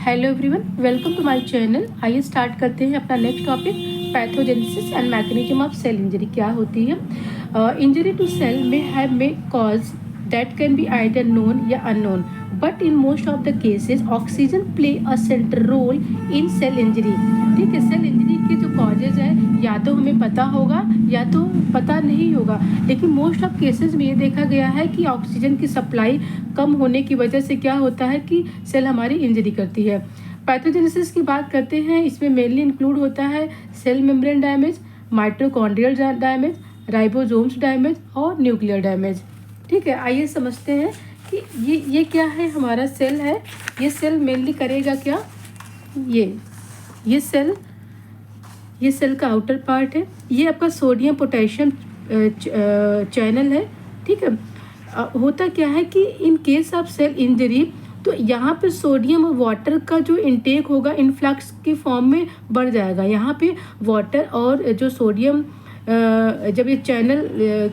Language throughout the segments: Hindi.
Hello everyone, welcome to my channel. आइए स्टार्ट करते हैं अपना next topic, pathogenesis and mechanism of cell injury. क्या होती है? Injury to cell may cause that can be either known या unknown, but in most of the cases oxygen play a central role in cell injury। ठीक है, सेल इंजरी के जो कॉजेज है या तो हमें पता होगा या तो पता नहीं होगा, लेकिन मोस्ट ऑफ केसेस में ये देखा गया है कि ऑक्सीजन की सप्लाई कम होने की वजह से क्या होता है कि सेल हमारी इंजरी करती है। पैथोजेनेसिस की बात करते हैं, इसमें मेनली इंक्लूड होता है cell membrane damage, mitochondrial damage, ribosomes damage और न्यूक्लियर डैमेज। ठीक है, आइए समझते हैं कि ये क्या है। हमारा सेल है, ये सेल मेनली करेगा क्या? ये सेल का आउटर पार्ट है, ये आपका सोडियम पोटेशियम चैनल है। ठीक है, होता क्या है कि in case of cell injury तो यहाँ पे सोडियम और वाटर का जो इनटेक होगा इनफ्लक्स की फॉर्म में बढ़ जाएगा। यहाँ पे वाटर और जो सोडियम जब ये चैनल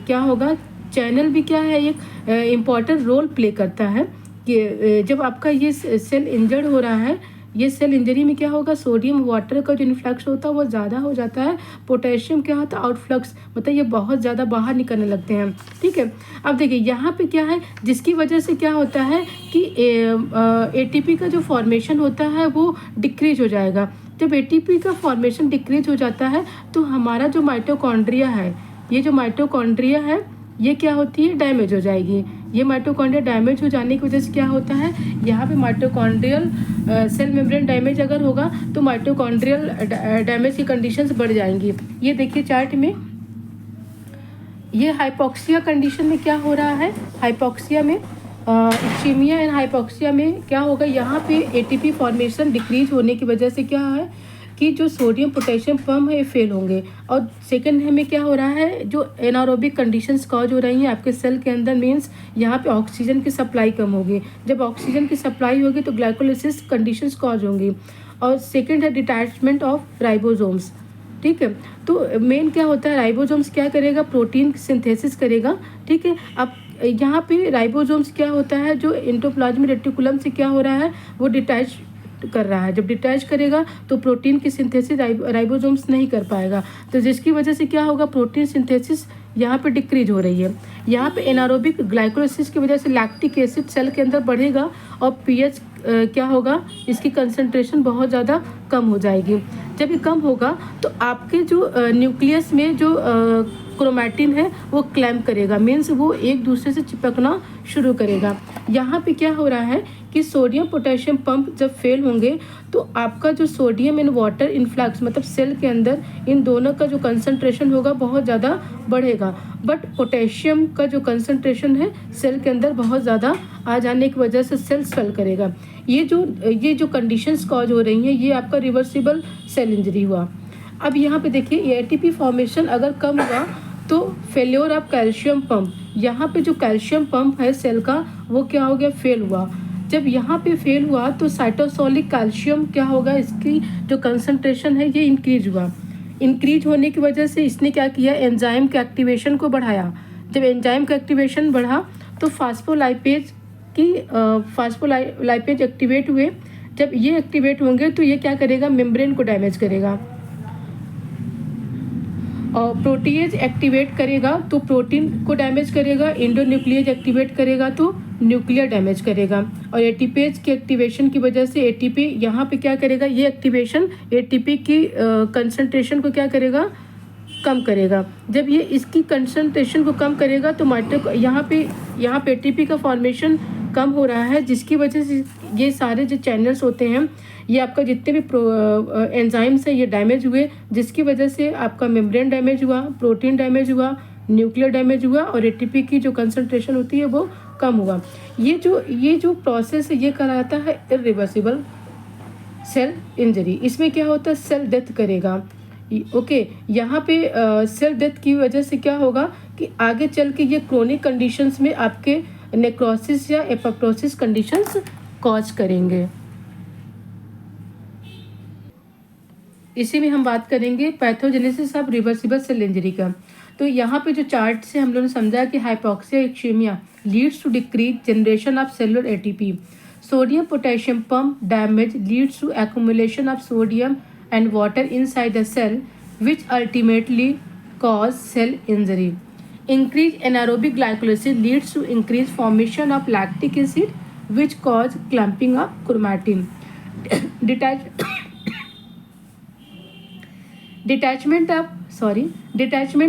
क्या होगा, चैनल भी क्या है, एक इम्पॉर्टेंट रोल प्ले करता है कि जब आपका ये सेल इंजर्ड हो रहा है, ये सेल इंजरी में क्या होगा, सोडियम वाटर का जो इन्फ्लक्स होता है वो ज़्यादा हो जाता है, पोटेशियम क्या होता है, आउटफ्लक्स, मतलब ये बहुत ज़्यादा बाहर निकलने लगते हैं। ठीक है, अब देखिए यहाँ पे क्या है, जिसकी वजह से क्या होता है कि एटीपी का जो फॉर्मेशन होता है वो डिक्रीज हो जाएगा। जब एटीपी का फॉर्मेशन डिक्रीज हो जाता है तो हमारा जो माइटोकॉन्ड्रिया है, ये जो माइटोकॉन्ड्रिया है ये क्या होती है, डैमेज हो जाएगी। ये माइटोकॉन्ड्रिया डैमेज हो जाने की वजह से क्या होता है, यहाँ पे माइटोकॉन्ड्रियल सेल मेम्ब्रेन डैमेज अगर होगा तो माइटोकॉन्ड्रियल डैमेज की कंडीशंस बढ़ जाएंगी। ये देखिए चार्ट में, ये हाइपोक्सिया कंडीशन में क्या हो रहा है, हाइपोक्सिया में इस्कीमिया एंड हाइपोक्सिया में क्या होगा, यहाँ पे एटीपी फॉर्मेशन डिक्रीज होने की वजह से क्या है कि जो सोडियम पोटेशियम पंप है ये फेल होंगे। और सेकंड में क्या हो रहा है, जो एनारोबिक कंडीशंस कॉज हो रही हैं आपके सेल के अंदर, मींस यहाँ पे ऑक्सीजन की सप्लाई कम होगी। जब ऑक्सीजन की सप्लाई होगी तो ग्लाइकोलिसिस कंडीशंस कॉज होंगी। और सेकंड है डिटैचमेंट ऑफ राइबोसोम्स। ठीक है, तो मेन क्या होता है, राइबोसोम्स क्या करेगा, प्रोटीन सिंथेसिस करेगा। ठीक है, अब यहाँ पे राइबोसोम्स क्या होता है, जो एंडोप्लाज्मिक रेटिकुलम से क्या हो रहा है, वो डिटैच कर रहा है। जब डिटैच करेगा तो प्रोटीन की सिंथेसिस राइबोसोम्स नहीं कर पाएगा, तो जिसकी वजह से क्या होगा, प्रोटीन सिंथेसिस यहाँ पे डिक्रीज हो रही है। यहाँ पे एनारोबिक ग्लाइकोलिसिस की वजह से लैक्टिक एसिड सेल के अंदर बढ़ेगा और पीएच क्या होगा, इसकी कंसंट्रेशन बहुत ज़्यादा कम हो जाएगी। जब ये कम होगा तो आपके जो न्यूक्लियस में जो क्रोमैटिन है वो क्लैम्प करेगा, मीन्स वो एक दूसरे से चिपकना शुरू करेगा। यहाँ पे क्या हो रहा है कि सोडियम पोटेशियम पंप जब फेल होंगे तो आपका जो सोडियम एंड वाटर इनफ्लक्स, मतलब सेल के अंदर इन दोनों का जो कंसंट्रेशन होगा बहुत ज़्यादा बढ़ेगा, बट पोटेशियम का जो कंसंट्रेशन है सेल के अंदर बहुत ज़्यादा आ जाने की वजह से सेल स्वेल करेगा। ये जो कंडीशंस कॉज हो रही हैं, ये आपका रिवर्सिबल सेल इंजरी हुआ। अब यहाँ पे देखिए, ये एटीपी फॉर्मेशन अगर कम हुआ तो फेल्योर ऑफ कैल्शियम पंप, यहाँ पे जो कैल्शियम पंप है सेल का वो क्या हो गया, फेल हुआ। जब यहाँ पे फेल हुआ तो साइटोसोलिक कैल्शियम क्या होगा, इसकी जो कंसंट्रेशन है ये इंक्रीज हुआ। इंक्रीज होने की वजह से इसने क्या किया, एंजाइम के एक्टिवेशन को बढ़ाया। जब एंजाइम का एक्टिवेशन बढ़ा तो फास्फोलाइपेज एक्टिवेट हुए। जब ये एक्टिवेट होंगे तो ये क्या करेगा, मेम्ब्रेन को डैमेज करेगा। और प्रोटीएज एक्टिवेट करेगा तो प्रोटीन को डैमेज करेगा, इंडोन्यूक्लियेज एक्टिवेट करेगा तो न्यूक्लियर डैमेज करेगा। और एटीपेज की एक्टिवेशन की वजह से एटीपी यहाँ पे क्या करेगा, ये एक्टिवेशन एटीपी की कंसंट्रेशन को क्या करेगा, कम करेगा। जब ये इसकी कंसंट्रेशन को कम करेगा तो यहाँ पे एटीपी का फॉर्मेशन कम हो रहा है, जिसकी वजह से ये सारे जो चैनल्स होते हैं, ये आपका जितने भी एंजाइम्स हैं ये डैमेज हुए, जिसकी वजह से आपका मेम्ब्रेन डैमेज हुआ, प्रोटीन डैमेज हुआ, न्यूक्लियर डैमेज हुआ और एटीपी की जो कंसंट्रेशन होती है वो कम हुआ। ये जो प्रोसेस है ये कहलाता है इरिवर्सिबल सेल इंजरी। इसमें क्या होता है, सेल डेथ करेगा। ओके, यहाँ पे सेल डेथ की वजह से क्या होगा कि आगे चल के ये क्रोनिक कंडीशंस में आपके नेक्रोसिस या एपोप्टोसिस कंडीशंस कॉज करेंगे। इसी में हम बात करेंगे pathogenesis of reversible cell injury का। तो यहाँ पे जो चार्ट से हम लोगों ने समझा कि hypoxia ischemia leads to decrease generation of cellular ATP. Sodium potassium pump damage leads to accumulation of sodium and water inside the cell, which ultimately cause cell injury. Increased anaerobic glycolysis leads to increased formation of lactic acid, which cause clumping of chromatin. Detach- detachment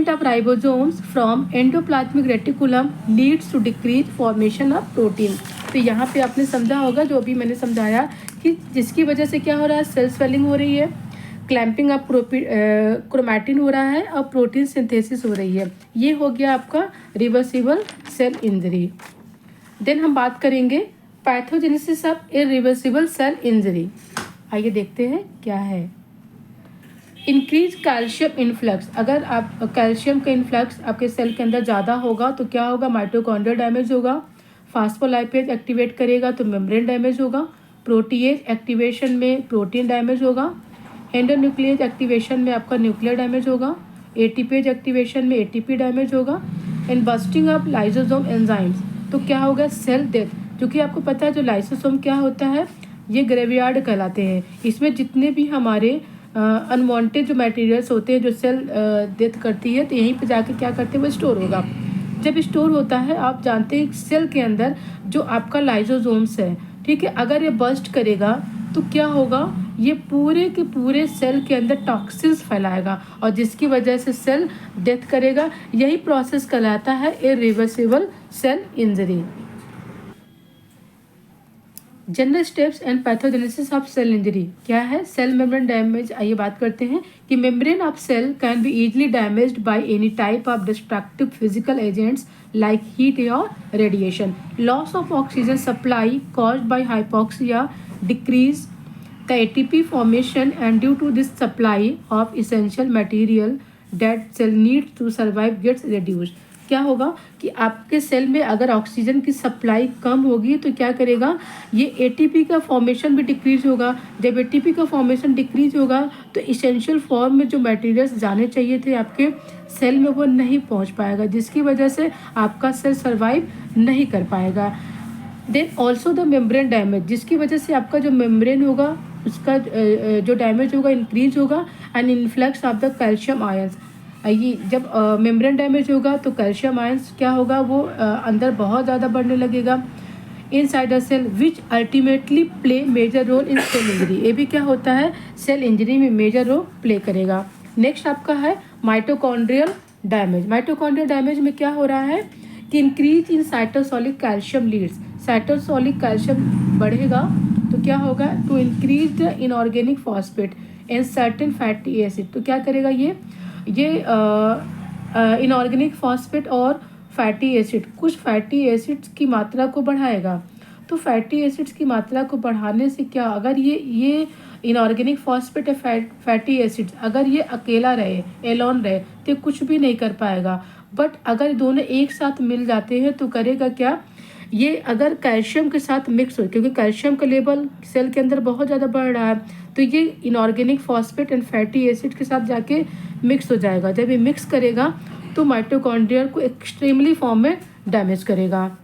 of ribosomes from endoplasmic reticulum leads to decreased formation of protein. तो यहाँ पे आपने समझा होगा जो अभी मैंने समझाया कि जिसकी वजह से क्या हो रहा है, सेल स्वेलिंग हो रही है, क्लैंपिंग ऑफ क्रोमैटिन हो रहा है और प्रोटीन सिंथेसिस हो रही है. ये हो गया आपका रिवर्सिबल सेल इंजरी. देन हम बात करेंगे pathogenesis of irreversible cell injury. आइए देखते हैं क्या है. Increase calcium influx. अगर आप कैल्शियम का इन्फ्लक्स आपके सेल के अंदर ज़्यादा होगा तो क्या होगा, माइटोकॉन्ड्रिया डैमेज होगा. फास्फोलाइपेज एक्टिवेट करेगा तो मेम्ब्रेन डैमेज होगा. प्रोटीएज एक्टिवेशन में प्रोटीन डैमेज होगा. एंडोन्यूक्लियेज एक्टिवेशन में आपका न्यूक्लियर डैमेज होगा. एटीपेज एक्टिवेशन में एटीपी डैमेज होगा. And bursting of lysosome enzymes. तो क्या होगा, सेल डेथ. क्योंकि आपको पता है जो लाइसोसोम क्या होता है, ये ग्रेवयार्ड कहलाते हैं. इसमें जितने भी हमारे अनवांटेड जो मटेरियल्स होते हैं जो सेल डेथ करती है तो यहीं पे जाके क्या करते हैं, वो स्टोर होगा. जब स्टोर होता है, आप जानते हैं सेल के अंदर जो आपका लाइसोसोम्स है, ठीक है, अगर ये बस्ट करेगा तो क्या होगा, ये पूरे के पूरे सेल के अंदर टॉक्सिन्स फैलाएगा और जिसकी वजह से सेल डेथ करेगा. यही प्रोसेस कहलाता है irreversible cell injury. General steps and pathogenesis of cell injury क्या है. Cell membrane damage. आइए बात करते हैं कि membrane of cell can be easily damaged by any type of destructive physical agents like heat और radiation. Loss of oxygen supply caused by hypoxia decrease the ATP formation, and due to this supply of essential material that cell needs to survive gets reduced. क्या होगा कि आपके सेल में अगर ऑक्सीजन की सप्लाई कम होगी तो क्या करेगा, ये एटीपी का फॉर्मेशन भी डिक्रीज होगा. जब एटीपी का फॉर्मेशन डिक्रीज होगा तो इसेंशियल फॉर्म में जो मटेरियल्स जाने चाहिए थे आपके सेल में वो नहीं पहुंच पाएगा, जिसकी वजह से आपका सेल सर्वाइव नहीं कर पाएगा. Then also the membrane damage, जिसकी वजह से आपका जो मेम्ब्रेन होगा उसका जो डैमेज होगा इंक्रीज होगा. And influx of the calcium ions. ये जब मेम्ब्रेन डैमेज होगा तो कैल्शियम आयंस क्या होगा, वो अंदर बहुत ज़्यादा बढ़ने लगेगा inside the cell, which ultimately play major role in cell injury. ये भी क्या होता है, सेल इंजरी में मेजर रोल प्ले करेगा. नेक्स्ट आपका है माइटोकॉन्ड्रियल डैमेज. माइटोकॉन्ड्रियल डैमेज में क्या हो रहा है कि increase in cytosolic calcium leads. Cytosolic calcium बढ़ेगा तो क्या होगा, to increase the inorganic phosphate and certain fatty acid. तो क्या करेगा, ये इनऑर्गेनिक फॉस्फेट और फैटी एसिड, कुछ फैटी एसिड्स की मात्रा को बढ़ाएगा. तो फैटी एसिड्स की मात्रा को बढ़ाने से क्या, अगर ये इनऑर्गेनिक फॉस्फेट या फैटी एसिड्स अगर ये अकेला रहे, एलोन रहे, तो कुछ भी नहीं कर पाएगा. बट अगर दोनों एक साथ मिल जाते हैं तो करेगा क्या, ये अगर कैल्शियम के साथ मिक्स हो, क्योंकि कैल्शियम का लेवल सेल के अंदर बहुत ज़्यादा बढ़ रहा है, तो ये inorganic phosphate and fatty acid के साथ जाके मिक्स हो जाएगा. जब ये मिक्स करेगा तो माइटोकॉन्ड्रिया को एक्सट्रीमली फॉर्म में डैमेज करेगा.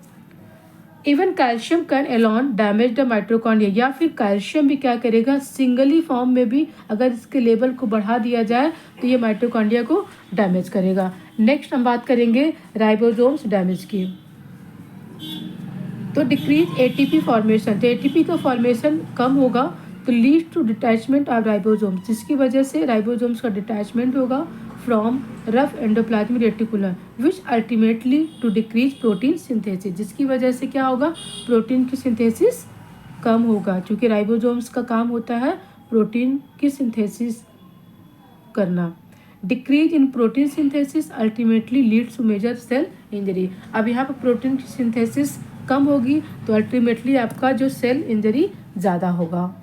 Even calcium can alone damage the mitochondria. या फिर कैल्शियम भी क्या करेगा, सिंगली फॉर्म में भी अगर इसके लेवल को बढ़ा दिया जाए तो ये माइटोकॉन्ड्रिया को डैमेज करेगा. नेक्स्ट हम बात करेंगे राइबोसोम्स डैमेज की. तो डिक्रीज एटीपी फॉर्मेशन. तो एटीपी का फॉर्मेशन कम होगा तो lead to detachment of ribosomes, जिसकी वजह से राइबोसोम्स का डिटैचमेंट होगा from rough endoplasmic reticulum, which ultimately to decrease protein synthesis. जिसकी वजह से क्या होगा, प्रोटीन की सिंथेसिस कम होगा, क्योंकि राइबोसोम्स का काम होता है प्रोटीन की सिंथेसिस करना. Decrease in protein synthesis ultimately leads to major cell injury. अब यहाँ पर प्रोटीन की सिंथेसिस कम होगी तो अल्टीमेटली आपका जो सेल इंजरी ज़्यादा होगा.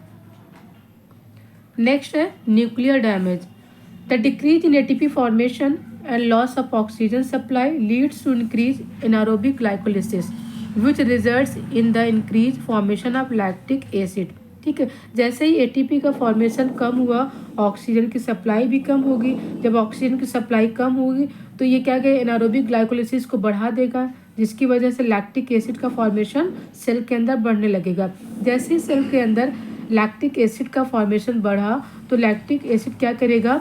नेक्स्ट है nuclear damage. The decrease in ATP formation and loss of oxygen supply leads to increase anaerobic glycolysis, which results in the increase formation of lactic acid. ठीक है, जैसे ही एटीपी का फॉर्मेशन कम हुआ ऑक्सीजन की सप्लाई भी कम होगी. जब ऑक्सीजन की सप्लाई कम होगी तो ये क्या कहे, एनारोबिक ग्लाइकोलिसिस को बढ़ा देगा, जिसकी वजह से लैक्टिक एसिड का फॉर्मेशन सेल के अंदर बढ़ने लगेगा। जैसे ही सेल के अंदर लैक्टिक एसिड का फॉर्मेशन बढ़ा तो लैक्टिक एसिड क्या करेगा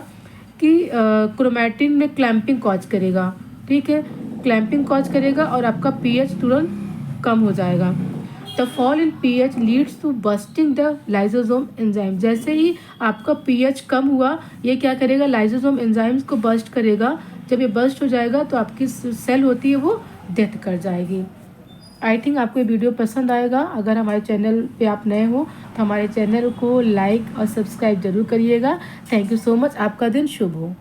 कि क्रोमैटिन में क्लैंपिंग कॉज करेगा, ठीक है, क्लैंपिंग कॉज करेगा और आपका पीएच तुरंत कम हो जाएगा। The fall in pH leads to bursting the lysosome enzyme. जैसे ही आपका पीएच कम हुआ, ये क्या करेगा, लाइसोसोम एंजाइम्स को बस्ट करेगा। जब ये बस्ट हो जाएगा तो आपकी सेल होती है वो डेथ कर जाएगी। आई थिंक आपको ये वीडियो पसंद आएगा। अगर हमारे चैनल पे आप नए हो तो हमारे चैनल को लाइक और सब्सक्राइब जरूर करिएगा। Thank you so much. आपका दिन शुभ हो।